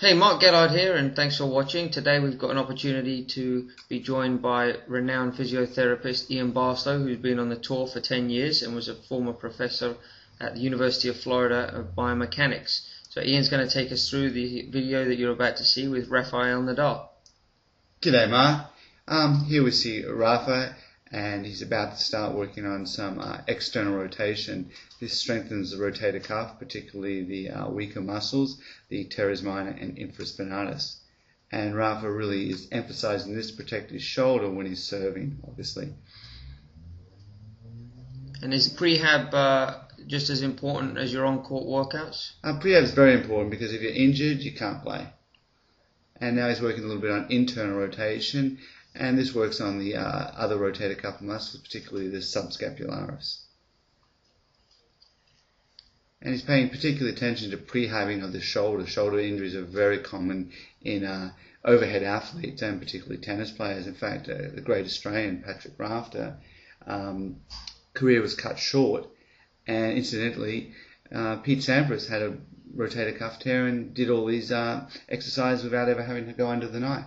Hey, Mark Gellard here, and thanks for watching. Today we've got an opportunity to be joined by renowned physiotherapist Ian Barstow, who's been on the tour for 10 years and was a former professor at the University of Florida of Biomechanics. So Ian's going to take us through the video that you're about to see with Rafa Nadal. G'day, Mark. Here we see Rafa, and he's about to start working on some external rotation. This strengthens the rotator cuff, particularly the weaker muscles, the teres minor and infraspinatus. And Rafa really is emphasizing this to protect his shoulder when he's serving, obviously. And is Pre-Hab just as important as your on-court workouts? Pre-Hab is very important because if you're injured, you can't play. And now he's working a little bit on internal rotation, and this works on the other rotator cuff muscles, particularly the subscapularis. And he's paying particular attention to pre-habbing of the shoulder. Shoulder injuries are very common in overhead athletes and particularly tennis players. In fact, the great Australian Patrick Rafter career was cut short, and incidentally, Pete Sampras had a rotator cuff tear and did all these exercises without ever having to go under the knife.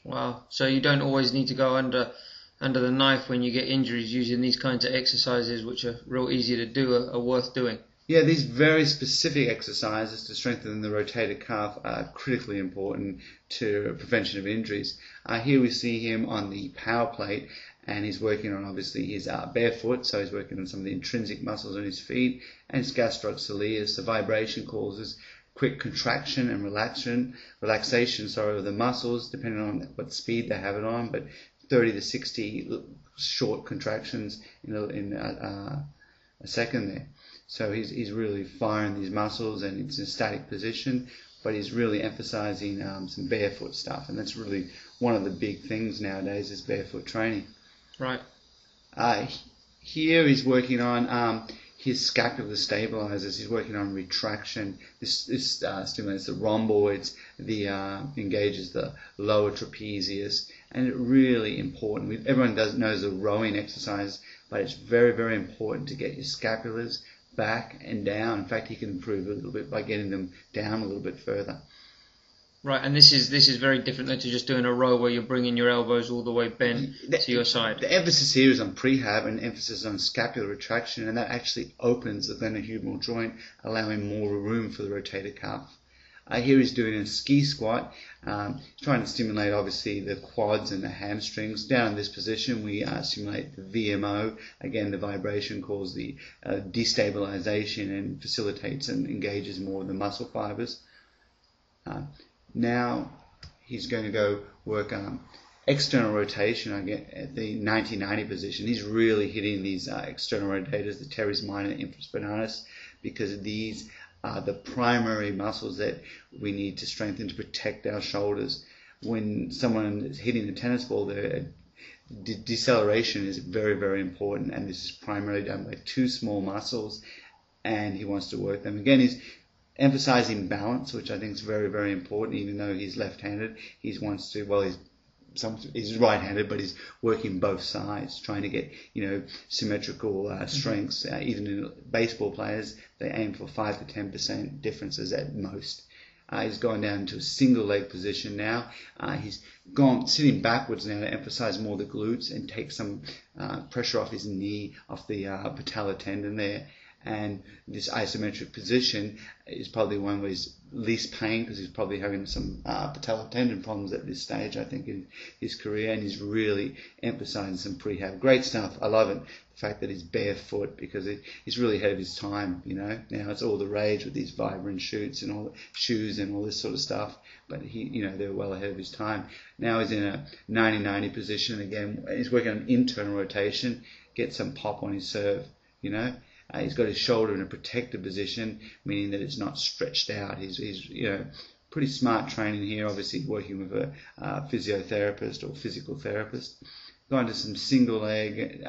Wow, so you don't always need to go under the knife when you get injuries. Using these kinds of exercises, which are real easy to do, are worth doing. Yeah, these very specific exercises to strengthen the rotator cuff are critically important to prevention of injuries. Here we see him on the power plate, and he's working on obviously his barefoot, so he's working on some of the intrinsic muscles on his feet, and his gastrococceleus. The vibration causes quick contraction and relaxation of the muscles, depending on what speed they have it on, but 30 to 60 short contractions in a second there. So he's really firing these muscles, and it's in a static position, but he's really emphasizing some barefoot stuff, and that's really one of the big things nowadays is barefoot training. Right. Here he's working on his scapular stabilizers. He's working on retraction. This stimulates the rhomboids, engages the lower trapezius, and it's really important. Everyone knows the rowing exercise, but it's very, very important to get your scapulars back and down. In fact, he can improve a little bit by getting them down a little bit further. Right, and this is very different than to just doing a row where you're bringing your elbows all the way bent to your side. The emphasis here is on prehab and emphasis on scapular retraction, and that actually opens the glenohumeral joint, allowing more room for the rotator cuff. Here he's doing a ski squat. He's trying to stimulate obviously the quads and the hamstrings. Down in this position we stimulate the VMO. Again, the vibration causes the destabilization and facilitates and engages more of the muscle fibers. Now he's going to go work on external rotation again at the 90-90 position. He's really hitting these external rotators, the teres minor and infraspinatus, because these are the primary muscles that we need to strengthen to protect our shoulders. When someone is hitting a tennis ball, the deceleration is very, very important, and this is primarily done by two small muscles, and he wants to work them. Again, he's emphasizing balance, which I think is very, very important. Even though he's left-handed, he wants to, well, he's right-handed, but he's working both sides, trying to get, symmetrical strengths. Even in baseball players, they aim for 5 to 10% differences at most. He's gone down to a single leg position now. He's gone sitting backwards now to emphasize more the glutes and take some pressure off his knee, off the patellar tendon there. And this isometric position is probably one where he's least pain, because he's probably having some patellar tendon problems at this stage, I think, in his career, and he's really emphasizing some prehab. Great stuff. I love it. The fact that he's barefoot, because he's really ahead of his time. Now it's all the rage with these vibrant shoots and all the shoes and all this sort of stuff, but they're well ahead of his time. Now he's in a 90-90 position again. He's working on internal rotation, get some pop on his serve. He's got his shoulder in a protected position, meaning that it's not stretched out. He's pretty smart training here, obviously working with a physiotherapist or physical therapist. Going to some single leg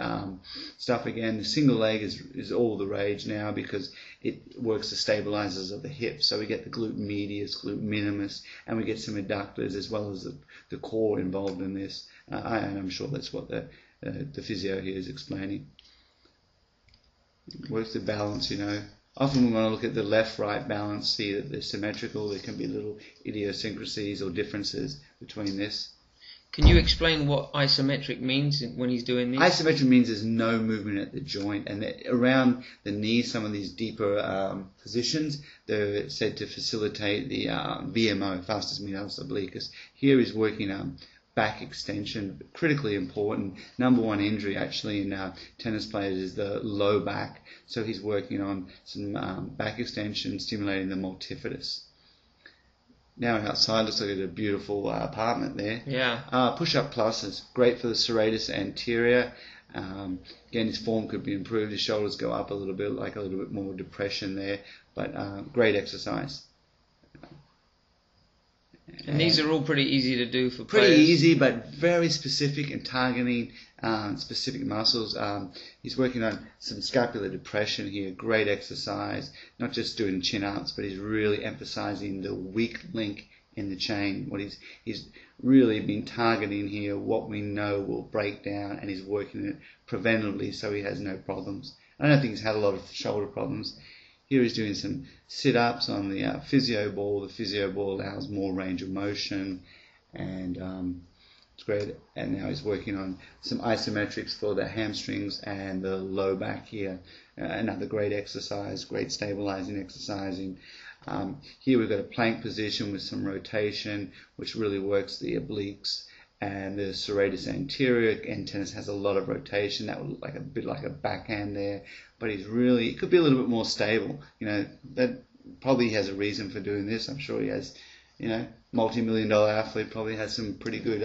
stuff again. The single leg is all the rage now because it works the stabilizers of the hips. So we get the glute medius, glute minimus, and we get some adductors as well as the core involved in this. And I'm sure that's what the physio here is explaining. Works the balance, Often we want to look at the left-right balance, see that they're symmetrical. There can be little idiosyncrasies or differences between this. Can you explain what isometric means when he's doing this? Isometric means there's no movement at the joint, and around the knee, some of these deeper positions, they're said to facilitate the VMO, vastus medialis obliquus. Here he's working back extension, critically important. Number one injury actually in tennis players is the low back, so he's working on some back extension, stimulating the multifidus. Now outside, looks like a beautiful apartment there. Yeah. Push-up pluses, great for the serratus anterior. Again, his form could be improved. His shoulders go up a little bit, like a little bit more depression there, but great exercise. And these are all pretty easy to do for pretty players. easy, but very specific and targeting specific muscles. He's working on some scapular depression here. Great exercise. Not just doing chin-ups, but he's really emphasizing the weak link in the chain. What he's really been targeting here, what we know will break down, and he's working it preventively so he has no problems. I don't think he's had a lot of shoulder problems. Here he's doing some sit-ups on the physio ball. The physio ball allows more range of motion, and it's great. And now he's working on some isometrics for the hamstrings and the low back here. Another great exercise, great stabilizing exercising. Here we've got a plank position with some rotation, which really works the obliques and the serratus anterior. And tennis has a lot of rotation. That would look like a bit like a backhand there, but it could be a little bit more stable. That probably has a reason for doing this. I'm sure he has, multi-million-dollar athlete, probably has some pretty good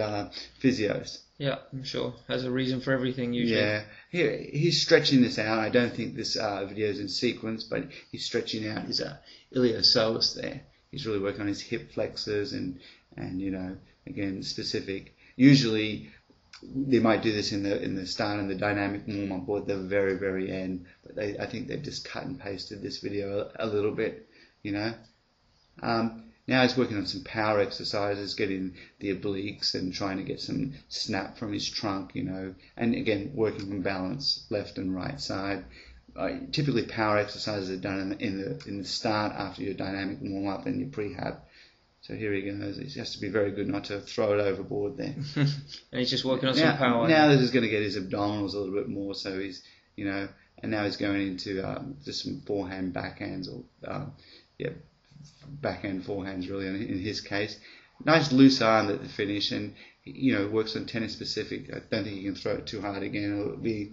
physios. Yeah, I'm sure. Has a reason for everything usually. Yeah, he's stretching this out. I don't think this video is in sequence, but he's stretching out his iliopsoas there. He's really working on his hip flexors and again, specific. Usually they might do this in the start and the dynamic warm-up or at the very, very end, but I think they've just cut and pasted this video a little bit, Now he's working on some power exercises, getting the obliques and trying to get some snap from his trunk, and again, working from balance, left and right side. Typically power exercises are done in the start after your dynamic warm-up and your pre-hab. So here he goes. He has to be very good not to throw it overboard there. And he's just working on some power. Now this is going to get his abdominals a little bit more. So he's, and now he's going into just some forehand backhands or, backhand forehands really in his case. Nice loose arm at the finish, and works on tennis specific. I don't think he can throw it too hard again, or it'll be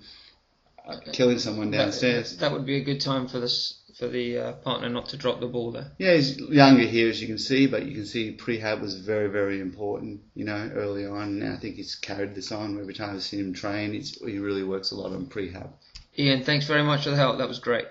killing someone downstairs. That would be a good time for the partner not to drop the ball there. Yeah, he's younger here, as you can see, but you can see pre-hab was very, very important, early on. And I think he's carried this on every time I've seen him train. He really works a lot on pre-hab. Ian, thanks very much for the help. That was great.